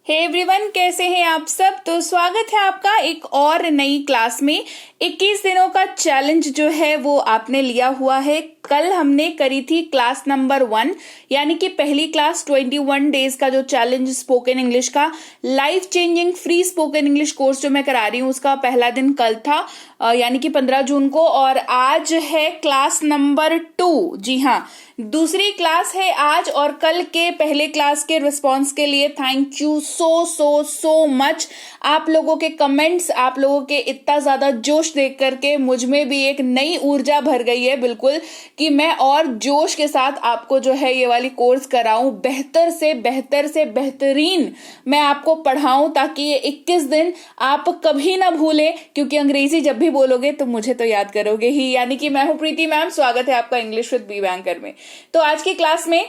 Hey everyone, कैसे हैं आप सब। तो स्वागत है आपका एक और नई क्लास में। 21 दिनों का चैलेंज जो है वो आपने लिया हुआ है। कल हमने करी थी क्लास नंबर 1 यानी कि पहली क्लास 21 डेज का जो चैलेंज स्पोकन इंग्लिश का life changing free spoken English course जो मैं करा रही हूँ उसका पहला दिन कल था यानी कि 15 जून को। और आज है क्लास नंबर 2। जी हाँ, दूसरी क्लास है आज। और कल के पहले क्लास के रिस्पॉन्स के लिए थैंक यू सो मच। आप लोगों के कमेंट्स, आप लोगों के इतना ज्यादा जोश देख करके मुझ में भी एक नई ऊर्जा भर गई है बिल्कुल, कि मैं और जोश के साथ आपको जो है ये वाली कोर्स कराऊं, बेहतर से बेहतरीन मैं आपको पढ़ाऊं, ताकि ये 21 दिन आप कभी ना भूलें। क्योंकि अंग्रेजी जब भी बोलोगे तो मुझे तो याद करोगे ही। यानी कि मैं हूं प्रीति मैम, स्वागत है आपका इंग्लिश विद बी बैंकर में। तो आज की क्लास में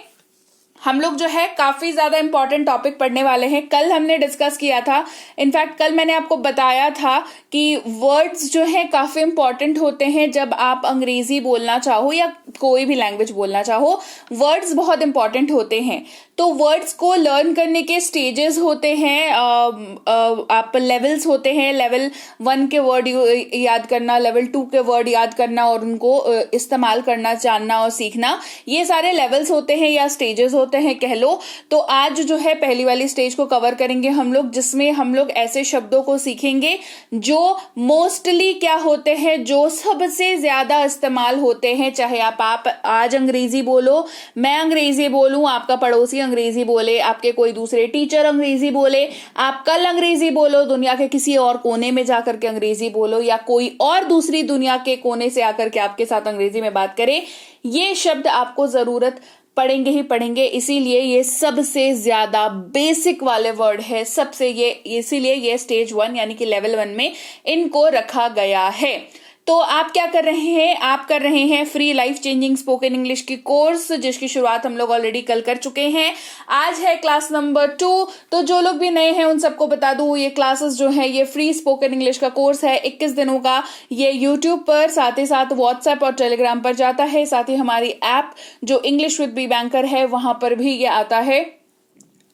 हम लोग जो है काफी ज्यादा इंपॉर्टेंट टॉपिक पढ़ने वाले हैं। कल हमने डिस्कस किया था, इनफैक्ट कल मैंने आपको बताया था कि वर्ड्स जो है काफी इंपॉर्टेंट होते हैं जब आप अंग्रेजी बोलना चाहो या कोई भी लैंग्वेज बोलना चाहो। वर्ड्स बहुत इंपॉर्टेंट होते हैं। तो वर्ड्स को लर्न करने के स्टेजेस होते हैं, आप लेवल्स होते हैं। लेवल 1 के वर्ड याद करना, लेवल 2 के वर्ड याद करना और उनको इस्तेमाल करना, जानना और सीखना, ये सारे लेवल्स होते हैं या स्टेजेस होते हैं कह लो। तो आज जो है पहली वाली स्टेज को कवर करेंगे हम लोग, जिसमें हम लोग ऐसे शब्दों को सीखेंगे जो मोस्टली क्या होते हैं, जो सबसे ज्यादा इस्तेमाल होते हैं। चाहे आप आज अंग्रेजी बोलो, मैं अंग्रेजी बोलूं, आपका पड़ोसी अंग्रेजी बोले, आपके कोई दूसरे टीचर अंग्रेजी बोले, आप कल अंग्रेजी बोलो, दुनिया के किसी और कोने में जाकर के अंग्रेजी बोलो, या कोई और दूसरी दुनिया के कोने से आकर के आपके साथ अंग्रेजी में बात करे, ये शब्द आपको जरूरत पढ़ेंगे ही पढ़ेंगे। इसीलिए ये सबसे ज्यादा बेसिक वाले वर्ड है, इसीलिए ये स्टेज 1 यानी कि लेवल 1 में इनको रखा गया है। तो आप क्या कर रहे हैं, आप कर रहे हैं free life changing spoken English की कोर्स, जिसकी शुरुआत हम लोग ऑलरेडी कल कर चुके हैं। आज है क्लास नंबर 2। तो जो लोग भी नए हैं उन सबको बता दूं, ये क्लासेस जो है ये फ्री स्पोकन इंग्लिश का कोर्स है 21 दिनों का। ये यूट्यूब पर, साथ ही साथ व्हाट्सएप और टेलीग्राम पर जाता है। साथ ही हमारी ऐप जो इंग्लिश विद बी बैंकर है वहां पर भी ये आता है।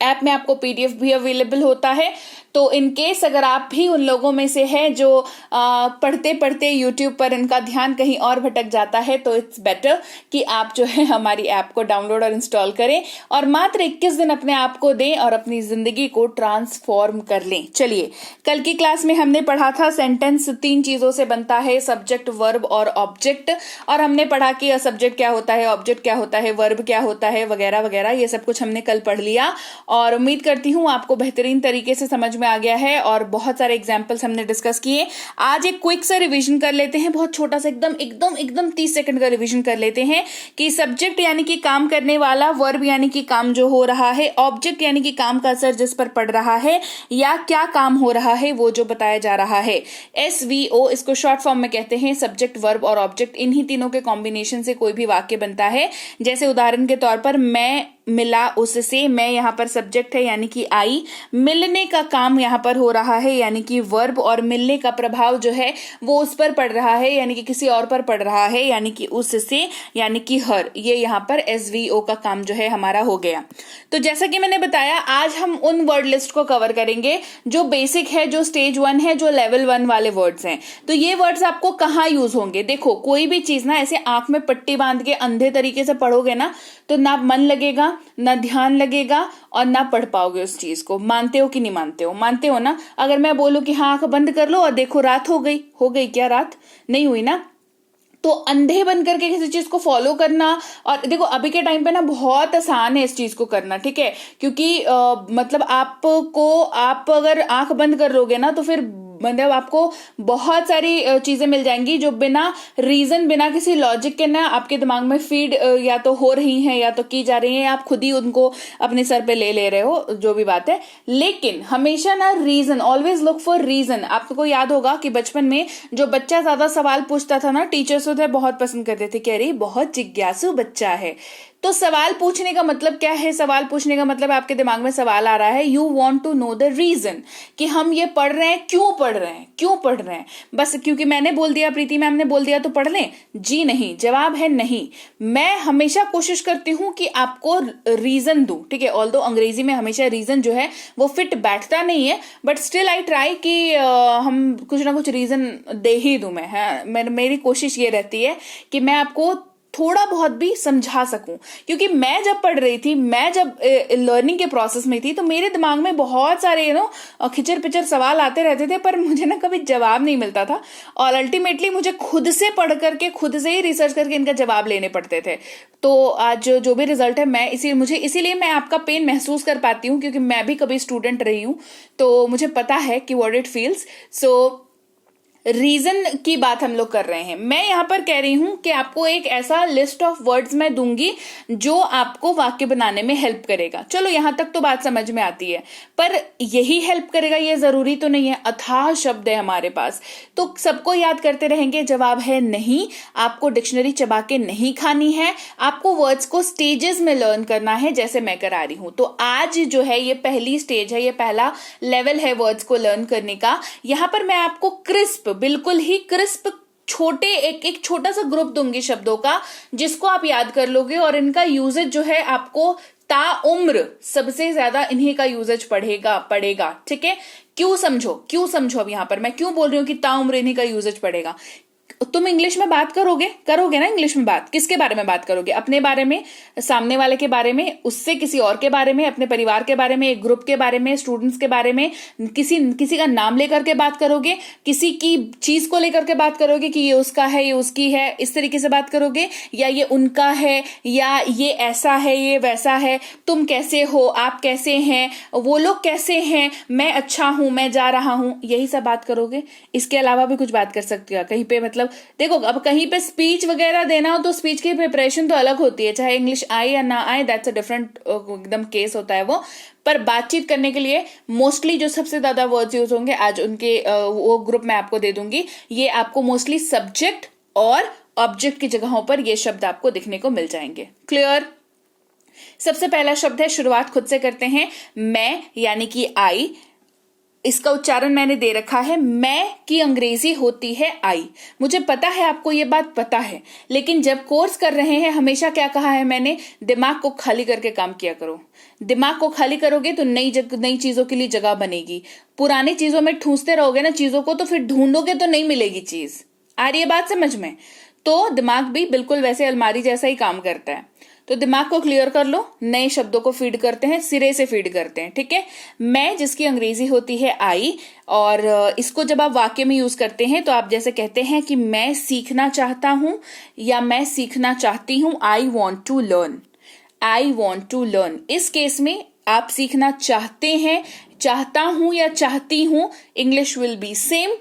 ऐप में आपको पीडीएफ भी अवेलेबल होता है। तो इन केस अगर आप भी उन लोगों में से हैं जो पढ़ते पढ़ते यूट्यूब पर इनका ध्यान कहीं और भटक जाता है, तो इट्स बेटर कि आप जो है हमारी ऐप को डाउनलोड और इंस्टॉल करें और मात्र 21 दिन अपने आप को दें और अपनी जिंदगी को ट्रांसफॉर्म कर लें। चलिए, कल की क्लास में हमने पढ़ा था सेंटेंस 3 चीजों से बनता है, सब्जेक्ट, वर्ब और ऑब्जेक्ट। और हमने पढ़ा कि सब्जेक्ट क्या होता है, ऑब्जेक्ट क्या होता है, वर्ब क्या होता है, वगैरह वगैरह, ये सब कुछ हमने कल पढ़ लिया। और उम्मीद करती हूँ आपको बेहतरीन तरीके से समझ में आ गया है और बहुत सारे एग्जाम्पल्स हमने डिस्कस किए। आज एक क्विक सा रिवीजन कर लेते हैं, बहुत छोटा सा, एकदम 30 सेकंड का रिवीजन कर लेते हैं कि सब्जेक्ट यानी कि काम करने वाला, वर्ब यानी कि काम जो हो रहा है, ऑब्जेक्ट यानी कि काम का असर जिस पर पड़ रहा है या क्या काम हो रहा है वो जो बताया जा रहा है। SVO इसको शॉर्ट फॉर्म में कहते हैं, सब्जेक्ट, वर्ब और ऑब्जेक्ट। इन्हीं तीनों के कॉम्बिनेशन से कोई भी वाक्य बनता है। जैसे उदाहरण के तौर पर, मैं मिला उससे, मैं यहाँ पर सब्जेक्ट है यानी कि आई, मिलने का काम यहाँ पर हो रहा है यानी कि वर्ब, और मिलने का प्रभाव जो है वो उस पर पड़ रहा है यानी कि किसी और पर पड़ रहा है यानी कि उससे यानी कि हर। ये यहाँ पर SVO का काम जो है हमारा हो गया। तो जैसा कि मैंने बताया, आज हम उन वर्ड लिस्ट को कवर करेंगे जो बेसिक है, जो स्टेज 1 है, जो लेवल 1 वाले वर्ड्स हैं। तो ये वर्ड्स आपको कहाँ यूज होंगे? देखो, कोई भी चीज ना ऐसे आंख में पट्टी बांध के अंधे तरीके से पढ़ोगे ना तो ना मन लगेगा, ना ध्यान लगेगा और ना पढ़ पाओगे उस चीज को। मानते हो कि नहीं मानते हो? मानते हो ना? अगर मैं बोलूं कि हाँ आंख बंद कर लो और देखो रात हो गई क्या? रात नहीं हुई ना। तो अंधे बन करके किसी चीज को फॉलो करना, और देखो अभी के टाइम पे ना बहुत आसान है इस चीज को करना, ठीक है? क्योंकि मतलब आप अगर आंख बंद कर लोगे ना तो फिर मतलब आपको बहुत सारी चीजें मिल जाएंगी जो बिना रीजन, बिना किसी लॉजिक के ना आपके दिमाग में फीड या तो हो रही हैं या तो की जा रही हैं, आप खुद ही उनको अपने सर पे ले रहे हो, जो भी बात है। लेकिन हमेशा ना reason, always look for reason. आपको याद होगा कि बचपन में जो बच्चा ज्यादा सवाल पूछता था ना, टीचर्स उसे बहुत पसंद करते थे कि अरे बहुत जिज्ञासु बच्चा है। तो सवाल पूछने का मतलब क्या है? सवाल पूछने का मतलब आपके दिमाग में सवाल आ रहा है, you want to know the reason, कि हम ये पढ़ रहे हैं, क्यों पढ़ रहे हैं, क्यों पढ़ रहे हैं? बस क्योंकि मैंने बोल दिया, प्रीति मैम ने बोल दिया तो पढ़ लें? जी नहीं, जवाब है नहीं। मैं हमेशा कोशिश करती हूं कि आपको रीजन दूं, ठीक है। ऑल्दो अंग्रेजी में हमेशा रीजन जो है वो फिट बैठता नहीं है, बट स्टिल आई ट्राई कि हम कुछ ना कुछ रीजन दे ही दूं मैं, है। मेरी कोशिश ये रहती है कि मैं आपको थोड़ा बहुत भी समझा सकूं, क्योंकि मैं जब पढ़ रही थी, मैं जब लर्निंग के प्रोसेस में थी, तो मेरे दिमाग में बहुत सारे खिचर पिचर सवाल आते रहते थे, पर मुझे ना कभी जवाब नहीं मिलता था, और अल्टीमेटली मुझे खुद से पढ़ करके, खुद से ही रिसर्च करके इनका जवाब लेने पड़ते थे। तो आज जो भी रिजल्ट है, मैं इसीलिए मैं आपका पेन महसूस कर पाती हूँ, क्योंकि मैं भी कभी स्टूडेंट रही हूँ, तो मुझे पता है कि what it feels. So reason की बात हम लोग कर रहे हैं। मैं यहां पर कह रही हूं कि आपको एक ऐसा लिस्ट ऑफ वर्ड्स मैं दूंगी जो आपको वाक्य बनाने में हेल्प करेगा। चलो यहां तक तो बात समझ में आती है, पर यही हेल्प करेगा ये जरूरी तो नहीं है। अथाह शब्द है हमारे पास, तो सबको याद करते रहेंगे? जवाब है नहीं। आपको डिक्शनरी चबा के नहीं खानी है, आपको वर्ड्स को स्टेजेस में लर्न करना है, जैसे मैं करा रही हूं। तो आज जो है ये पहली स्टेज है, ये पहला लेवल है वर्ड्स को लर्न करने का। यहां पर मैं आपको क्रिस्प, बिल्कुल ही क्रिस्प छोटे एक छोटा सा ग्रुप दूंगी शब्दों का, जिसको आप याद कर लोगे, और इनका यूजेज जो है आपको ताउम्र सबसे ज्यादा इन्हीं का यूजेज पड़ेगा, ठीक है। क्यों समझो अब यहां पर मैं क्यों बोल रही हूं कि ताउम्र इन्हीं का यूजेज पड़ेगा। तुम इंग्लिश में बात करोगे ना इंग्लिश में बात, किसके बारे में बात करोगे? अपने बारे में, सामने वाले के बारे में, उससे किसी और के बारे में, अपने परिवार के बारे में, एक ग्रुप के बारे में, स्टूडेंट्स के बारे में, किसी का नाम लेकर के बात करोगे, किसी की चीज को लेकर के बात करोगे कि ये उसका है, ये उसकी है, इस तरीके से बात करोगे, या ये उनका है, या ये ऐसा है, ये वैसा है, तुम कैसे हो, आप कैसे हैं, वो लोग कैसे हैं, मैं अच्छा हूं, मैं जा रहा हूं, यही सब बात करोगे। इसके अलावा भी कुछ बात कर सकते हो कहीं पे, मतलब देखो अब कहीं पे स्पीच वगैरह देना हो तो स्पीच की प्रिपरेशन तो अलग होती है, चाहे इंग्लिश आए या ना आए, दैट्स अ डिफरेंट एकदम केस होता है वो। पर बातचीत करने के लिए मोस्टली जो सबसे ज्यादा वर्ड्स यूज होंगे आज उनके वो ग्रुप मैं आपको दे दूंगी। ये आपको मोस्टली सब्जेक्ट और ऑब्जेक्ट की जगहों पर ये शब्द आपको दिखने को मिल जाएंगे। क्लियर? सबसे पहला शब्द है, शुरुआत खुद से करते हैं, मैं, यानी कि आई। इसका उच्चारण मैंने दे रखा है, मैं की अंग्रेजी होती है आई। मुझे पता है आपको ये बात पता है, लेकिन जब कोर्स कर रहे हैं हमेशा क्या कहा है मैंने, दिमाग को खाली करके काम किया करो। दिमाग को खाली करोगे तो नई चीजों के लिए जगह बनेगी। पुरानी चीजों में ठूंसते रहोगे ना चीजों को, तो फिर ढूंढोगे तो नहीं मिलेगी चीज। आ रही है बात समझ में? तो दिमाग भी बिल्कुल वैसे अलमारी जैसा ही काम करता है। तो दिमाग को क्लियर कर लो, नए शब्दों को फीड करते हैं, सिरे से फीड करते हैं, ठीक है। मैं, जिसकी अंग्रेजी होती है आई, और इसको जब आप वाक्य में यूज करते हैं तो आप जैसे कहते हैं कि मैं सीखना चाहता हूं या मैं सीखना चाहती हूं, I want to learn, I want to learn. इस केस में आप सीखना चाहते हैं, चाहता हूं या चाहती हूं, English will be same.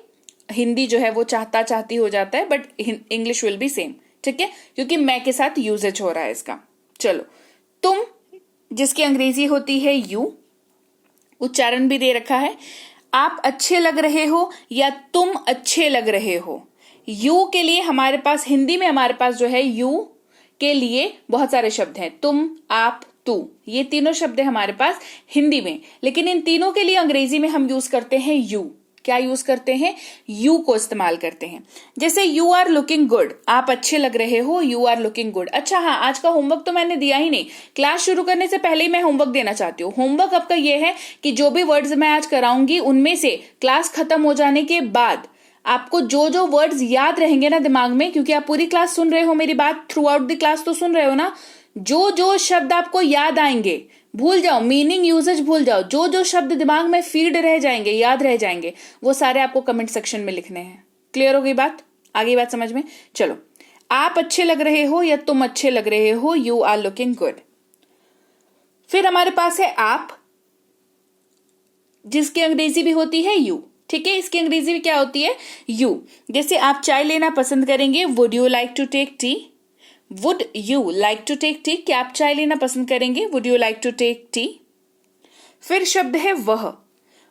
Hindi जो है वो चाहता चाहती हो जाता है, but English will be same, ठीक है, क्योंकि मैं के साथ यूजेज हो रहा है इसका। चलो, तुम, जिसकी अंग्रेजी होती है यू, उच्चारण भी दे रखा है, आप अच्छे लग रहे हो या तुम अच्छे लग रहे हो। यू के लिए हमारे पास, हिंदी में हमारे पास जो है यू के लिए बहुत सारे शब्द हैं, तुम, आप, तू, ये तीनों शब्द है हमारे पास हिंदी में, लेकिन इन तीनों के लिए अंग्रेजी में हम यूज करते हैं यू। क्या यूज करते हैं? यू को इस्तेमाल करते हैं। जैसे यू आर लुकिंग गुड, आप अच्छे लग रहे हो, यू आर लुकिंग गुड। अच्छा हाँ, आज का होमवर्क तो मैंने दिया ही नहीं, क्लास शुरू करने से पहले ही मैं होमवर्क देना चाहती हूँ। होमवर्क आपका ये है कि जो भी वर्ड्स मैं आज कराऊंगी उनमें से क्लास खत्म हो जाने के बाद आपको जो जो वर्ड्स याद रहेंगे ना दिमाग में, क्योंकि आप पूरी क्लास सुन रहे हो मेरी बात, थ्रू आउट द क्लास तो सुन रहे हो ना, जो जो शब्द आपको याद आएंगे भूल जाओ, मीनिंग यूजेज भूल जाओ, जो जो शब्द दिमाग में फीड रह जाएंगे, याद रह जाएंगे, वो सारे आपको कमेंट सेक्शन में लिखने हैं। क्लियर हो गई बात? आगे बात समझ में? चलो, आप अच्छे लग रहे हो या तुम अच्छे लग रहे हो, यू आर लुकिंग गुड। फिर हमारे पास है आप, जिसकी अंग्रेजी भी होती है यू, ठीक है। इसकी अंग्रेजी भी क्या होती है? यू। जैसे आप चाय लेना पसंद करेंगे, would you like to take tea, would you like to take tea, क्या आप चाय लेना पसंद करेंगे, would you like to take tea. फिर शब्द है वह।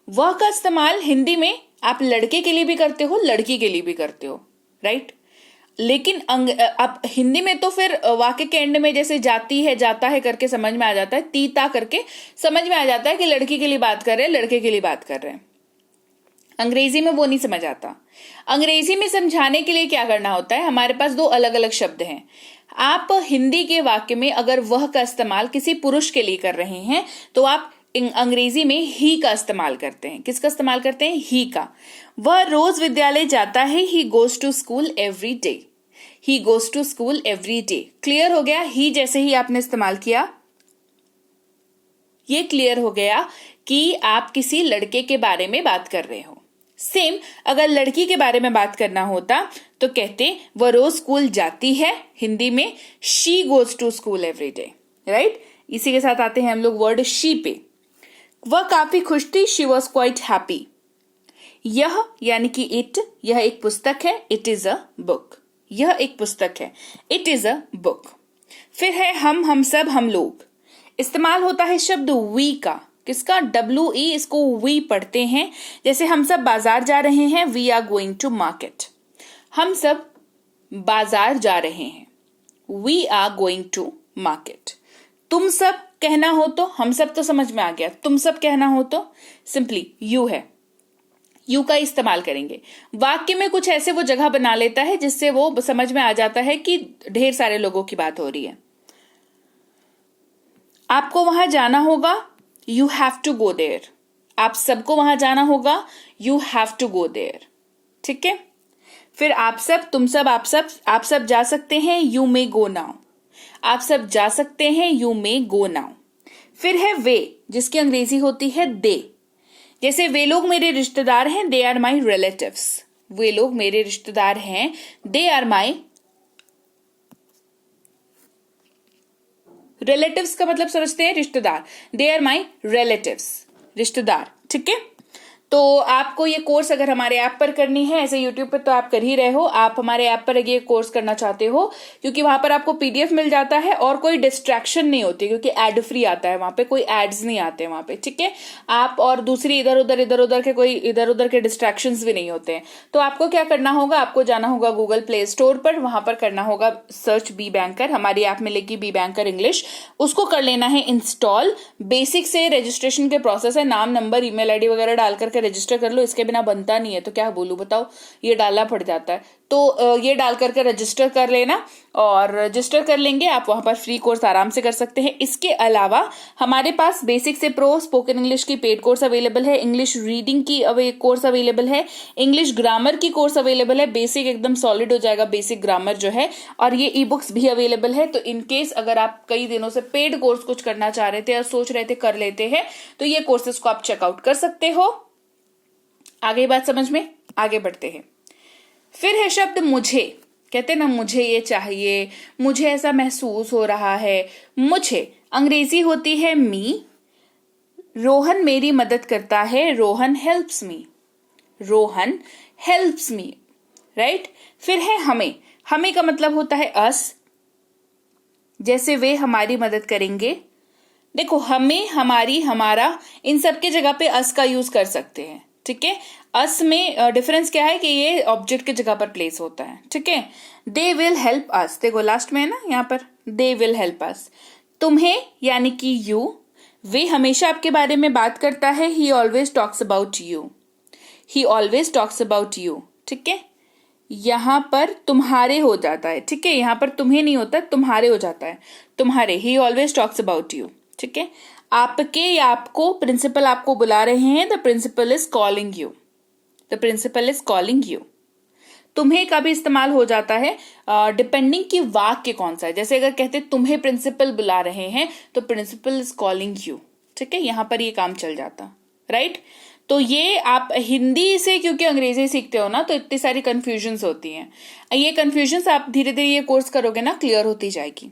वह का इस्तेमाल हिंदी में आप लड़के के लिए भी करते हो, लड़की के लिए भी करते हो, राइट। लेकिन अब हिंदी में तो फिर वाक्य के एंड में जैसे जाती है जाता है करके समझ में आ जाता है, तीता करके समझ में आ जाता है कि लड़की के लिए बात कर रहे हैं, लड़के के लिए बात कर रहे हैं। अंग्रेजी में वो नहीं समझ आता। अंग्रेजी में समझाने के लिए क्या करना होता है, हमारे पास दो अलग अलग शब्द हैं। आप हिंदी के वाक्य में अगर वह का इस्तेमाल किसी पुरुष के लिए कर रहे हैं तो आप अंग्रेजी में ही का इस्तेमाल करते हैं। किसका इस्तेमाल करते हैं? ही का। वह रोज विद्यालय जाता है, he goes to school every day. He goes to school every day. Clear हो गया? ही जैसे ही आपने इस्तेमाल किया, ये क्लियर हो गया कि आप किसी लड़के के बारे में बात कर रहे हो। सेम अगर लड़की के बारे में बात करना होता तो कहते वह रोज स्कूल जाती है, हिंदी में she goes to school every day, right. इसी के साथ आते हैं हम लोग वर्ड शी पे। वह काफी खुश थी, शी वॉज क्वाइट हैप्पी। यह यानी कि इट, यह एक पुस्तक है, इट इज अ बुक। यह एक पुस्तक है, इट इज अ बुक। फिर है हम सब, हम लोग। इस्तेमाल होता है शब्द वी का। किसका? WE, इसको वी पढ़ते हैं। जैसे हम सब बाजार जा रहे हैं, we are going to market. हम सब बाजार जा रहे हैं, we are going to market. तुम सब कहना हो तो, हम सब तो समझ में आ गया, तुम सब कहना हो तो सिंपली यू है, यू का इस्तेमाल करेंगे। वाक्य में कुछ ऐसे वो जगह बना लेता है जिससे वो समझ में आ जाता है कि ढेर सारे लोगों की बात हो रही है। आपको वहां जाना होगा, you have to go there. आप सबको वहां जाना होगा, you have to go there. ठीक है। फिर आप सब, तुम सब, आप सब जा सकते हैं, यू मे गो नाउ। आप सब जा सकते हैं, यू मे गो नाउ। फिर है वे, जिसकी अंग्रेजी होती है दे। जैसे वे लोग मेरे रिश्तेदार हैं, दे आर माई रिलेटिव्स। वे लोग मेरे रिश्तेदार हैं, दे आर माई रिलेटिव्स का मतलब समझते हैं रिश्तेदार, दे आर माई रिलेटिव्स, रिश्तेदार। ठीक है। तो आपको ये कोर्स अगर हमारे ऐप पर करनी है, ऐसे यूट्यूब पर तो आप कर ही रहे हो, आप हमारे ऐप पर ये कोर्स करना चाहते हो क्योंकि वहां पर आपको पीडीएफ मिल जाता है और कोई डिस्ट्रैक्शन नहीं होती क्योंकि एड फ्री आता है वहां पे, कोई एड्स नहीं आते वहां पे। ठीक है। आप और दूसरी इधर उधर के डिस्ट्रैक्शंस भी नहीं होते हैं। तो आपको क्या करना होगा, आपको जाना होगा गूगल प्ले स्टोर पर, वहां पर करना होगा सर्च बी बैंकर। हमारी ऐप मिलेगी बी बैंकर इंग्लिश, उसको कर लेना है इंस्टॉल। बेसिक से रजिस्ट्रेशन के प्रोसेस है, नाम, नंबर, ईमेल आईडी वगैरह डाल करके रजिस्टर कर लो। इसके बिना बनता नहीं है तो क्या बोलूं बताओ, ये डालना पड़ जाता है। तो ये डाल करके रजिस्टर कर लेना, और रजिस्टर कर लेंगे आप, वहां पर फ्री कोर्स आराम से कर सकते हैं। इसके अलावा हमारे पास बेसिक से प्रो स्पोकन इंग्लिश की पेड कोर्स अवेलेबल है, इंग्लिश रीडिंग की कोर्स अवेलेबल है, इंग्लिश ग्रामर की कोर्स अवेलेबल है। बेसिक एकदम सॉलिड हो जाएगा बेसिक ग्रामर जो है, और ये ई बुक्स भी अवेलेबल है। तो इनकेस अगर आप कई दिनों से पेड कोर्स कुछ करना चाह रहे थे और सोच रहे थे कर लेते हैं, तो ये कोर्सेस को आप चेकआउट कर सकते हो। आगे बात समझ में, आगे बढ़ते हैं। फिर है शब्द मुझे। कहते हैं ना, मुझे ये चाहिए, मुझे ऐसा महसूस हो रहा है। मुझे अंग्रेजी होती है मी। रोहन मेरी मदद करता है, Rohan helps me. Rohan helps me, right. फिर है हमें। हमें का मतलब होता है अस, जैसे वे हमारी मदद करेंगे। देखो, हमें, हमारी, हमारा, इन सब के जगह पे अस का यूज कर सकते हैं। ठीक है। अस में डिफरेंस क्या है कि ये ऑब्जेक्ट की जगह पर प्लेस होता है। ठीक है। दे विल हेल्प अस, देखो लास्ट में है ना यहाँ पर, दे विल हेल्प अस। तुम्हें यानी कि यू, वे हमेशा आपके बारे में बात करता है, ही always talks about you. He always talks about you. ठीक है। यहां पर तुम्हारे हो जाता है। ठीक है। यहां पर तुम्हें नहीं होता, तुम्हारे हो जाता है, तुम्हारे। ही ऑलवेज टॉक्स अबाउट यू। ठीक है। आपके या आपको, प्रिंसिपल आपको बुला रहे हैं, the principal is calling you. The principal is calling you. तुम्हें का भी इस्तेमाल हो जाता है डिपेंडिंग कि वाक्य कौन सा है। जैसे अगर कहते तुम्हें प्रिंसिपल बुला रहे हैं तो प्रिंसिपल इज कॉलिंग यू। ठीक है। यहां पर ये काम चल जाता, राइट। तो ये आप हिंदी से क्योंकि अंग्रेजी सीखते हो ना, तो इतनी सारी कंफ्यूजन्स होती हैं। ये कंफ्यूजन्स आप धीरे धीरे ये कोर्स करोगे ना, क्लियर होती जाएगी।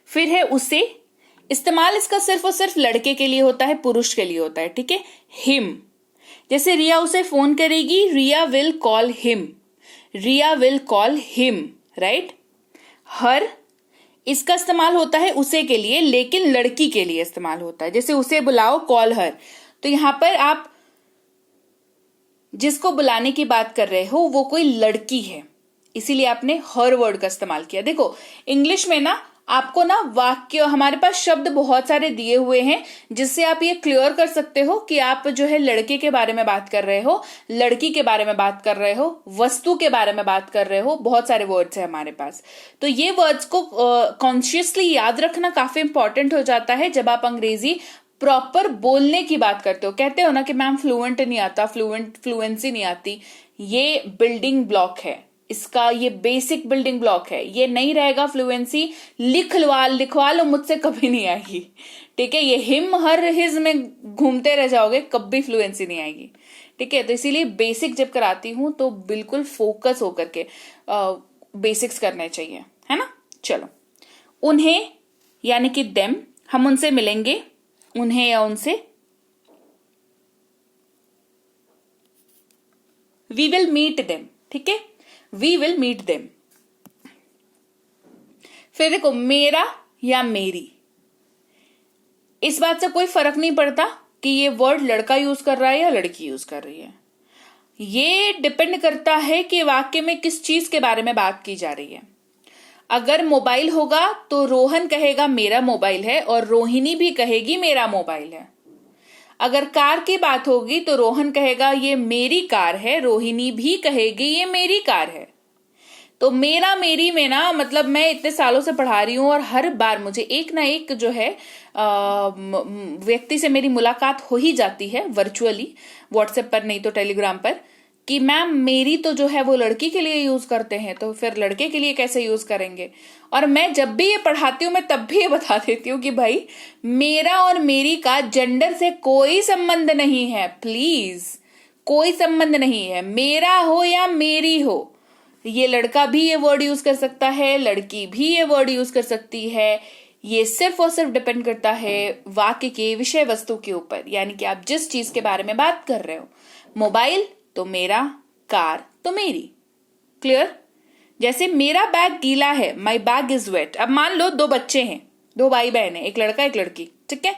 फिर है उसे। इस्तेमाल इसका सिर्फ और सिर्फ लड़के के लिए होता है, पुरुष के लिए होता है। ठीक है। हिम, जैसे रिया उसे फोन करेगी, Riya will call him. Riya will call him, right. Her, इसका इस्तेमाल होता है उसे के लिए, लेकिन लड़की के लिए इस्तेमाल होता है। जैसे उसे बुलाओ, कॉल हर। तो यहां पर आप जिसको बुलाने की बात कर रहे हो वो कोई लड़की है, इसीलिए आपने हर वर्ड का इस्तेमाल किया। देखो इंग्लिश में ना आपको ना वाक्य, हमारे पास शब्द बहुत सारे दिए हुए हैं जिससे आप ये क्लियर कर सकते हो कि आप जो है लड़के के बारे में बात कर रहे हो, लड़की के बारे में बात कर रहे हो, वस्तु के बारे में बात कर रहे हो। बहुत सारे वर्ड्स हैं हमारे पास, तो ये वर्ड्स को कॉन्शियसली याद रखना काफी इंपॉर्टेंट हो जाता है जब आप अंग्रेजी प्रॉपर बोलने की बात करते हो। कहते हो ना कि मैम फ्लुएंट नहीं आता, फ्लुएंसी नहीं आती, ये बिल्डिंग ब्लॉक है, इसका ये बेसिक बिल्डिंग ब्लॉक है। ये नहीं रहेगा फ्लुएंसी, लिखवा लो मुझसे, कभी नहीं आएगी। ठीक है, ये हिम हर हिज में घूमते रह जाओगे, कभी फ्लुएंसी नहीं आएगी। ठीक है, तो इसीलिए बेसिक जब कराती हूं तो बिल्कुल फोकस होकर के बेसिक्स करने चाहिए, है ना। चलो, उन्हें यानी कि देम, हम उनसे मिलेंगे, उन्हें या उनसे। वी विल मीट देम, ठीक है, वी विल मीट देम। फिर देखो मेरा या मेरी, इस बात से कोई फर्क नहीं पड़ता कि ये वर्ड लड़का यूज कर रहा है या लड़की यूज कर रही है। ये डिपेंड करता है कि वाक्य में किस चीज के बारे में बात की जा रही है। अगर मोबाइल होगा तो रोहन कहेगा मेरा मोबाइल है और रोहिणी भी कहेगी मेरा मोबाइल है। अगर कार की बात होगी तो रोहन कहेगा ये मेरी कार है, रोहिणी भी कहेगी ये मेरी कार है। तो मेरा मेरी में ना, मतलब मैं इतने सालों से पढ़ा रही हूं और हर बार मुझे एक ना एक जो है व्यक्ति से मेरी मुलाकात हो ही जाती है वर्चुअली, व्हाट्सएप पर नहीं तो टेलीग्राम पर, कि मैम मेरी तो जो है वो लड़की के लिए यूज करते हैं, तो फिर लड़के के लिए कैसे यूज करेंगे। और मैं जब भी ये पढ़ाती हूँ मैं तब भी ये बता देती हूँ कि भाई मेरा और मेरी का जेंडर से कोई संबंध नहीं है, प्लीज कोई संबंध नहीं है। मेरा हो या मेरी हो, ये लड़का भी ये वर्ड यूज कर सकता है, लड़की भी ये वर्ड यूज कर सकती है। ये सिर्फ और सिर्फ डिपेंड करता है वाक्य के विषय वस्तु के ऊपर, यानी कि आप जिस चीज के बारे में बात कर रहे हो। मोबाइल तो मेरा, कार तो मेरी। क्लियर। जैसे मेरा बैग गीला है, माई बैग इज वेट। अब मान लो दो बच्चे हैं, दो भाई बहन है, एक लड़का एक लड़की, ठीक है।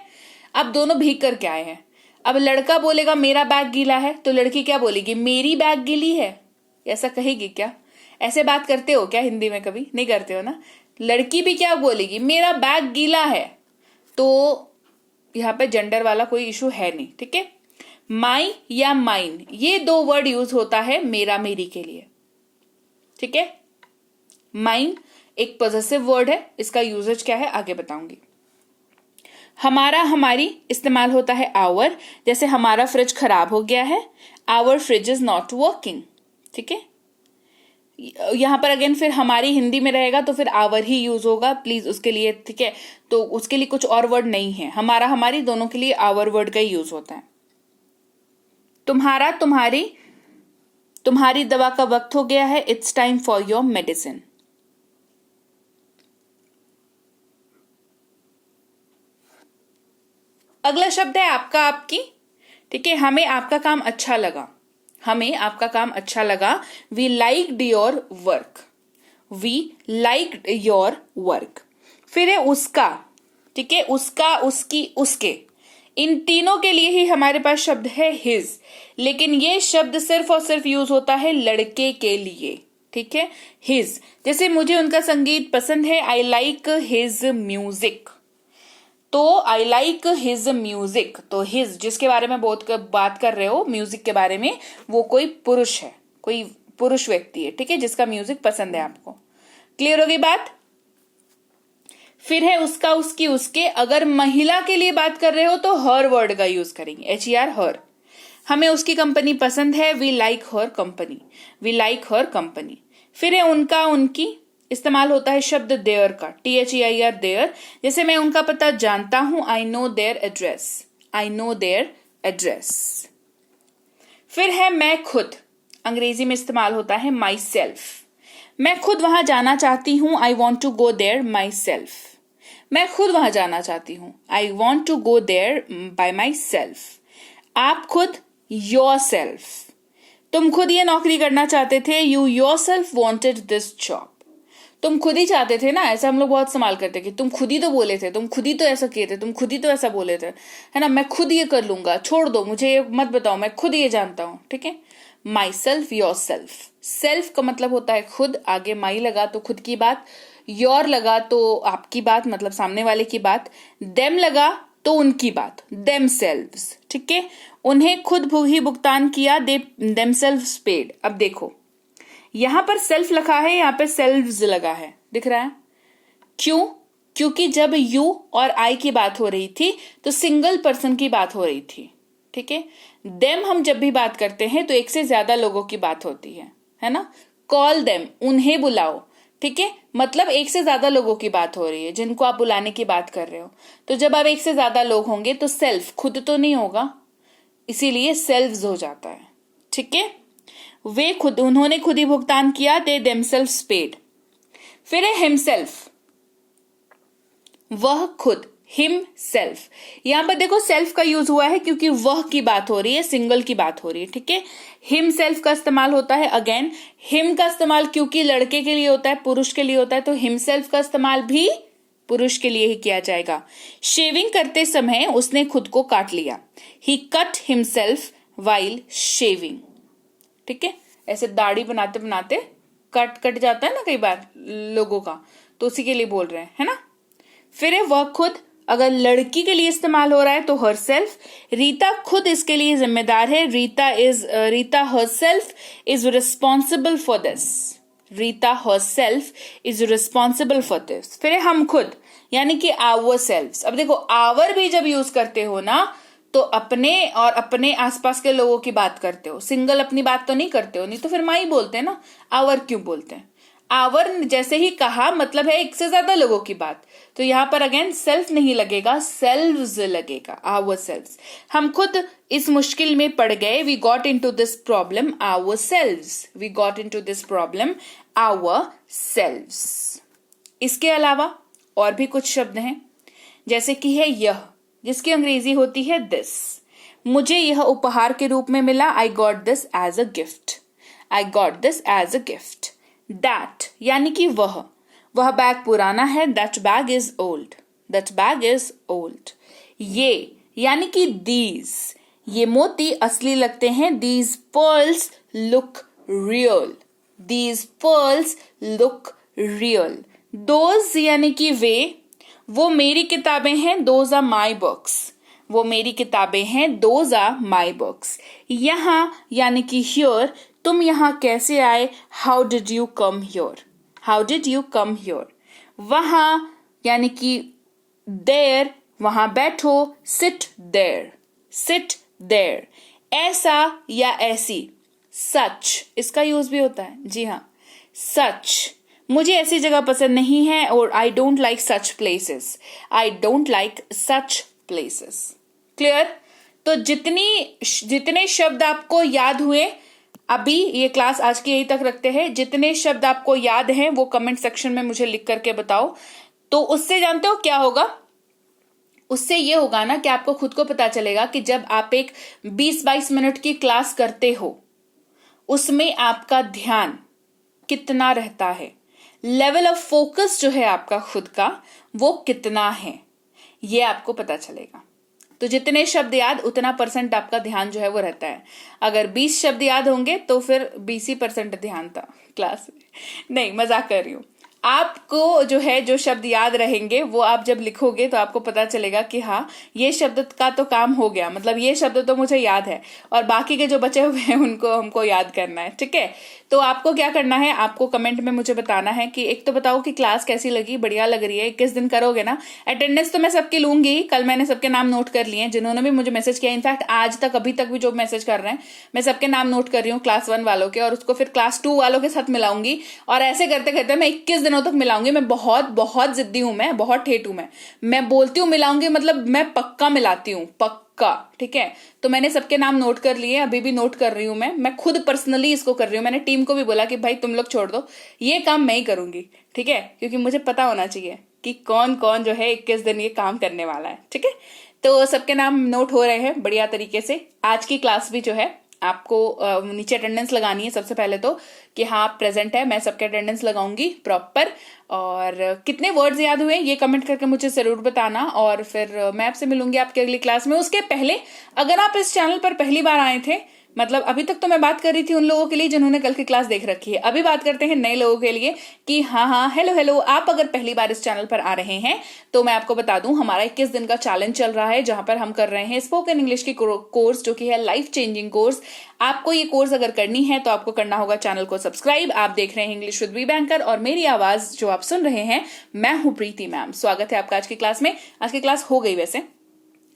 अब दोनों भीग करके आए हैं। अब लड़का बोलेगा मेरा बैग गीला है, तो लड़की क्या बोलेगी, मेरी बैग गीली है। ऐसा कहेगी क्या? ऐसे बात करते हो क्या हिंदी में? कभी नहीं करते हो ना। लड़की भी क्या बोलेगी, मेरा बैग गीला है। तो यहाँ पे जेंडर वाला कोई इशू है नहीं, ठीक है। माई या माइन, ये दो वर्ड यूज होता है मेरा मेरी के लिए, ठीक है। माइन एक पॉजेसिव वर्ड है, इसका यूजेज क्या है आगे बताऊंगी। हमारा हमारी इस्तेमाल होता है आवर, जैसे हमारा फ्रिज खराब हो गया है, our fridge is not working, ठीक है। यहां पर अगेन फिर हमारी हिंदी में रहेगा तो फिर आवर ही यूज होगा, प्लीज उसके लिए, ठीक है। तो उसके लिए कुछ और वर्ड नहीं है, हमारा हमारी दोनों के लिए आवर वर्ड का ही यूज होता है। तुम्हारा तुम्हारी, तुम्हारी दवा का वक्त हो गया है, it's time for your medicine. अगला शब्द है आपका आपकी, ठीक है। हमें आपका काम अच्छा लगा, हमें आपका काम अच्छा लगा। We liked your work, we liked your work. फिर है उसका, ठीक है, उसका, उसकी, उसके। इन तीनों के लिए ही हमारे पास शब्द है हिज, लेकिन ये शब्द सिर्फ और सिर्फ यूज होता है लड़के के लिए, ठीक है। हिज, जैसे मुझे उनका संगीत पसंद है, आई लाइक हिज म्यूजिक। तो आई लाइक हिज म्यूजिक, तो हिज जिसके बारे में बहुत बात कर रहे हो म्यूजिक के बारे में, वो कोई पुरुष है, कोई पुरुष व्यक्ति है, ठीक है, जिसका म्यूजिक पसंद है आपको। क्लियर होगी बात। फिर है उसका, उसकी, उसके। अगर महिला के लिए बात कर रहे हो तो हर वर्ड का यूज करेंगे, HER, हर। हमें उसकी कंपनी पसंद है, we like her company, we like her company. फिर है उनका, उनकी, इस्तेमाल होता है शब्द देयर का, THEIR, देयर। जैसे मैं उनका पता जानता हूं, I know their address, I know their address. फिर है मैं खुद, अंग्रेजी में इस्तेमाल होता है माई सेल्फ। मैं खुद वहां जाना चाहती हूं, I want to go there myself. मैं खुद वहां जाना चाहती हूं, I want to go there by myself. आप खुद, योर सेल्फ। तुम खुद ये नौकरी करना चाहते थे, you your self wanted this job. तुम खुद ही चाहते थे ना, ऐसा हम लोग बहुत इस्तेमाल करते कि तुम खुद ही तो बोले थे, तुम खुद ही तो ऐसा किए थे, तुम खुद ही तो ऐसा बोले थे, है ना। मैं खुद ये कर लूंगा, छोड़ दो, मुझे ये मत बताओ, मैं खुद ये जानता हूं, ठीक है। My self, your self. Self का मतलब होता है खुद, आगे माई लगा तो खुद की बात, योर लगा तो आपकी बात मतलब सामने वाले की बात, देम लगा तो उनकी बात, देम सेल्व्स, ठीक है। उन्हें खुद ही भुगतान किया, दे देमसेल्व्स पेड। अब देखो यहां पर सेल्फ लिखा है, यहां पर सेल्व्स लगा है, दिख रहा है? क्यों? क्योंकि जब यू और आई की बात हो रही थी तो सिंगल पर्सन की बात हो रही थी, ठीक है। देम हम जब भी बात करते हैं तो एक से ज्यादा लोगों की बात होती है ना। कॉल देम, उन्हें बुलाओ, ठीक है, मतलब एक से ज्यादा लोगों की बात हो रही है जिनको आप बुलाने की बात कर रहे हो। तो जब आप एक से ज्यादा लोग होंगे तो सेल्फ खुद तो नहीं होगा, इसीलिए सेल्व्स हो जाता है, ठीक है। वे खुद, उन्होंने खुद ही भुगतान किया, दे देमसेल्व्स पेड। फिर है हिमसेल्फ, वह खुद, हिम सेल्फ। यहां पर देखो सेल्फ का यूज हुआ है क्योंकि वह की बात हो रही है, सिंगल की बात हो रही है, ठीक है। हिम सेल्फ का इस्तेमाल होता है, अगेन हिम का इस्तेमाल क्योंकि लड़के के लिए होता है, पुरुष के लिए होता है, तो हिम सेल्फ का इस्तेमाल भी पुरुष के लिए ही किया जाएगा। शेविंग करते समय उसने खुद को काट लिया, ही कट हिमसेल्फ वाइल शेविंग, ठीक है। ऐसे दाढ़ी बनाते बनाते कट जाता है ना कई बार लोगों का, तो उसी के लिए बोल रहे हैं, है ना। फिर है वह खुद, अगर लड़की के लिए इस्तेमाल हो रहा है तो हर सेल्फ। रीता खुद इसके लिए जिम्मेदार है, Rita her self is responsible for this, Rita her self is responsible for this. फिर है हम खुद, यानी कि आवर सेल्फ। अब देखो आवर भी जब यूज करते हो ना तो अपने और अपने आसपास के लोगों की बात करते हो, सिंगल अपनी बात तो नहीं करते हो, नहीं तो फिर माई बोलते हैं ना, आवर क्यों बोलते हैं। आवर जैसे ही कहा मतलब है एक से ज्यादा लोगों की बात, तो यहां पर अगेन सेल्फ नहीं लगेगा, सेल्व्स लगेगा, आवर सेल्व्स। हम खुद इस मुश्किल में पड़ गए, we got into this problem ourselves, we got into this problem ourselves. इसके अलावा और भी कुछ शब्द हैं, जैसे कि है यह, जिसकी अंग्रेजी होती है दिस। मुझे यह उपहार के रूप में मिला, I got this as a gift, I got this as a gift. That यानी कि वह बैग पुराना है, that bag is old, that bag is old. ये यानी कि दीज, ये मोती असली लगते हैं, these pearls look real, these pearls look real. Those यानी कि वे, वो मेरी किताबें हैं, दोज आर माई बुक्स, वो मेरी किताबें हैं, दोज आर माई बुक्स। यहां यानी कि हियर, तुम यहां कैसे आए, how did you come here, how did you come here. वहां यानी कि देयर, वहां बैठो, सिट देयर, सिट देयर। ऐसा या ऐसी, सच, इसका यूज भी होता है, जी हाँ, सच, मुझे ऐसी जगह पसंद नहीं है, और I don't like such places, I don't like such places. Clear? तो जितने शब्द आपको याद हुए, अभी ये क्लास आज की यही तक रखते हैं, जितने शब्द आपको याद हैं वो कमेंट सेक्शन में मुझे लिख करके बताओ। तो उससे जानते हो क्या होगा, उससे ये होगा ना कि आपको खुद को पता चलेगा कि जब आप एक 20-22 मिनट की क्लास करते हो उसमें आपका ध्यान कितना रहता है, लेवल ऑफ फोकस जो है आपका खुद का वो कितना है, ये आपको पता चलेगा। तो जितने शब्द याद उतना परसेंट आपका ध्यान जो है वो रहता है। अगर 20 शब्द याद होंगे तो फिर 20% ध्यान था क्लास में, नहीं मजाक कर रही हूँ। आपको जो है जो शब्द याद रहेंगे वो आप जब लिखोगे तो आपको पता चलेगा कि हाँ ये शब्द का तो काम हो गया, मतलब ये शब्द तो मुझे याद है, और बाकी के जो बचे हुए हैं उनको हमको याद करना है, ठीक है। तो आपको क्या करना है, आपको कमेंट में मुझे बताना है कि एक तो बताओ कि क्लास कैसी लगी, बढ़िया लग रही है, 21 दिन करोगे ना। अटेंडेंस तो मैं सबकी लूंगी, कल मैंने सबके नाम नोट कर लिए जिन्होंने भी मुझे मैसेज किया, इनफैक्ट आज तक अभी तक भी जो मैसेज कर रहे हैं मैं सबके नाम नोट कर रही हूँ क्लास 1 वालों के, और उसको फिर क्लास 2 वालों के साथ मिलाऊंगी, और ऐसे करते करते मैं 21 दिनों तक मिलाऊंगी। मैं बहुत बहुत जिद्दी हूं, मैं बहुत ठेठ हूं, मैं बोलती हूँ मिलाऊंगी, मतलब मैं पक्का मिलाती हूँ, पक्का, ठीक है। तो मैंने सबके नाम नोट कर लिए, अभी भी नोट कर रही हूं, मैं खुद पर्सनली इसको कर रही हूँ। मैंने टीम को भी बोला कि भाई तुम लोग छोड़ दो, ये काम मैं ही करूंगी, ठीक है, क्योंकि मुझे पता होना चाहिए कि कौन कौन जो है 21 दिन ये काम करने वाला है, ठीक है। तो सबके नाम नोट हो रहे हैं बढ़िया तरीके से। आज की क्लास भी जो है आपको नीचे अटेंडेंस लगानी है सबसे पहले तो, कि हाँ प्रेजेंट है, मैं सबके अटेंडेंस लगाऊंगी प्रॉपर। और कितने वर्ड्स याद हुए ये कमेंट करके मुझे जरूर बताना, और फिर मैं आपसे मिलूंगी आपकी अगली क्लास में। उसके पहले अगर आप इस चैनल पर पहली बार आए थे मतलब अभी तक तो मैं बात कर रही थी उन लोगों के लिए जिन्होंने कल की क्लास देख रखी है, अभी बात करते हैं नए लोगों के लिए कि हाँ, हेलो हेलो। आप अगर पहली बार इस चैनल पर आ रहे हैं तो मैं आपको बता दूं, हमारा 21 दिन का चैलेंज चल रहा है जहां पर हम कर रहे हैं स्पोकन इंग्लिश की कोर्स, जो कि है लाइफ चेंजिंग कोर्स। आपको ये कोर्स अगर करनी है तो आपको करना होगा चैनल को सब्सक्राइब। आप देख रहे हैं इंग्लिश विद बी बैंकर और मेरी आवाज जो आप सुन रहे हैं, मैं हूं प्रीति मैम। स्वागत है आपका आज की क्लास में। आज की क्लास हो गई, वैसे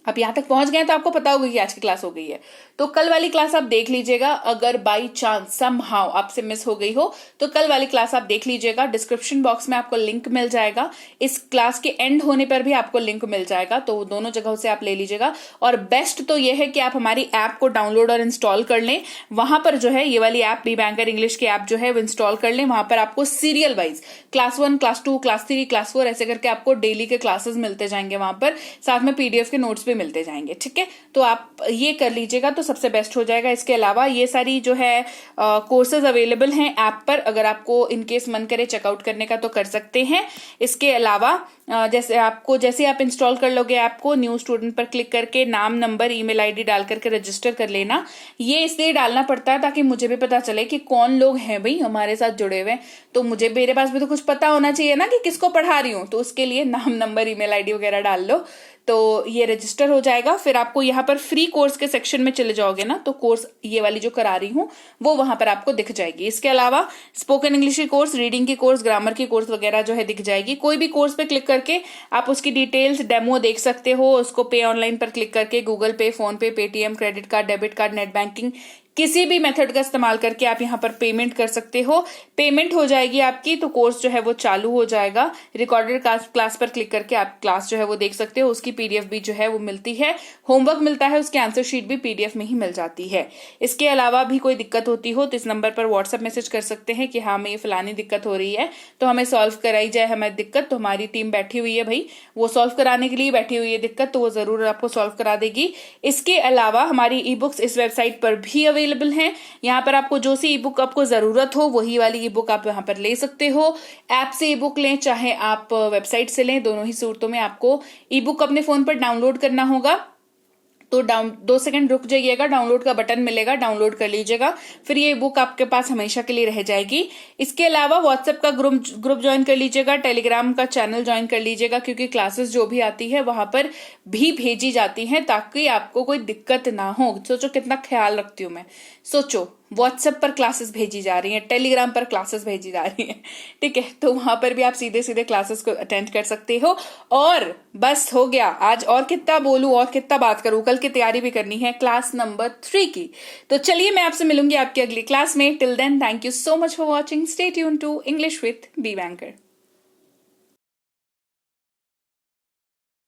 आप यहां तक पहुंच गए तो आपको पता होगा कि आज की क्लास हो गई है। तो कल वाली क्लास आप देख लीजिएगा। अगर बाई चांस समहाउ आपसे मिस हो गई हो तो कल वाली क्लास आप देख लीजिएगा। डिस्क्रिप्शन बॉक्स में आपको लिंक मिल जाएगा, इस क्लास के एंड होने पर भी आपको लिंक मिल जाएगा, तो दोनों जगहों से आप ले लीजिएगा। और बेस्ट तो यह है कि आप हमारी ऐप को डाउनलोड और इंस्टॉल कर लें। वहां पर जो है ये वाली ऐप बी बैंकर इंग्लिश की ऐप जो है वो इंस्टॉल कर लें। वहां पर आपको serial wise class 1, class 2, class 3, class 4 ऐसे करके आपको डेली के क्लासेस मिलते जाएंगे। वहां पर साथ में पीडीएफ के नोट्स भी मिलते जाएंगे, ठीक है। तो आप ये कर लीजिएगा तो सबसे बेस्ट हो जाएगा। इसके अलावा ये सारी जो है कोर्सेज अवेलेबल हैं ऐप पर, अगर आपको इनकेस मन करे चेकआउट करने का तो कर सकते हैं। इसके अलावा जैसे आप इंस्टॉल कर लोगे ऐप को, न्यू स्टूडेंट पर क्लिक करके नाम, नंबर, ईमेल आईडी डाल करके रजिस्टर कर लेना। ये इसलिए डालना पड़ता है ताकि मुझे भी पता चले कि कौन लोग हैं भाई हमारे साथ जुड़े हुए। तो मेरे पास भी तो कुछ पता होना चाहिए ना कि किसको पढ़ा रही हूं, तो उसके लिए नाम, नंबर, ईमेल आईडी वगैरह डाल लो तो ये रजिस्टर हो जाएगा। फिर आपको यहाँ पर फ्री कोर्स के सेक्शन में चले जाओगे ना, तो कोर्स ये वाली जो करा रही हूं वो वहां पर आपको दिख जाएगी। इसके अलावा स्पोकन इंग्लिश की कोर्स, रीडिंग की कोर्स, ग्रामर की कोर्स वगैरह जो है दिख जाएगी। कोई भी कोर्स पे क्लिक करके आप उसकी डिटेल्स, डेमो देख सकते हो। उसको पे ऑनलाइन पर क्लिक करके गूगल पे, फोन पे, Paytm, credit card, debit card, net banking, किसी भी मेथड का इस्तेमाल करके आप यहाँ पर पेमेंट कर सकते हो। पेमेंट हो जाएगी आपकी तो कोर्स जो है वो चालू हो जाएगा। रिकॉर्डेड क्लास पर क्लिक करके आप क्लास जो है वो देख सकते हो। उसकी पीडीएफ भी जो है वो मिलती है, होमवर्क मिलता है, उसकी आंसर शीट भी पीडीएफ में ही मिल जाती है। इसके अलावा भी कोई दिक्कत होती हो तो इस नंबर पर व्हाट्सएप मैसेज कर सकते हैं कि हाँ हमें ये फलानी दिक्कत हो रही है, तो हमें सॉल्व कराई जाए हमारी दिक्कत। तो हमारी टीम बैठी हुई है भाई, वो सॉल्व कराने के लिए बैठी हुई है दिक्कत, तो वो जरूर आपको सॉल्व करा देगी। इसके अलावा हमारी ई बुक्स इस वेबसाइट पर भी अवेलेबल है। यहाँ पर आपको जो सी ई बुक आपको जरूरत हो वही वाली ई बुक आप यहाँ पर ले सकते हो। ऐप से ई बुक लें चाहे आप वेबसाइट से लें, दोनों ही सूरतों में आपको ई बुक अपने फोन पर डाउनलोड करना होगा। तो 2 सेकंड रुक जाइएगा, डाउनलोड का बटन मिलेगा, डाउनलोड कर लीजिएगा, फिर ये बुक आपके पास हमेशा के लिए रह जाएगी। इसके अलावा व्हाट्सएप का ग्रुप ज्वाइन कर लीजिएगा, टेलीग्राम का चैनल ज्वाइन कर लीजिएगा, क्योंकि क्लासेस जो भी आती है वहां पर भी भेजी जाती हैं ताकि आपको कोई दिक्कत ना हो। सोचो कितना ख्याल रखती हूँ मैं, सोचो व्हाट्सएप पर क्लासेस भेजी जा रही हैं, टेलीग्राम पर क्लासेस भेजी जा रही हैं, ठीक है। तो वहां पर भी आप सीधे सीधे क्लासेस को अटेंड कर सकते हो। और बस हो गया आज, और कितना बोलूं और कितना बात करूं, कल की तैयारी भी करनी है क्लास नंबर 3 की। तो चलिए मैं आपसे मिलूंगी आपकी अगली क्लास में। Till then thank you so much for watching. Stay tune to English with Be banker.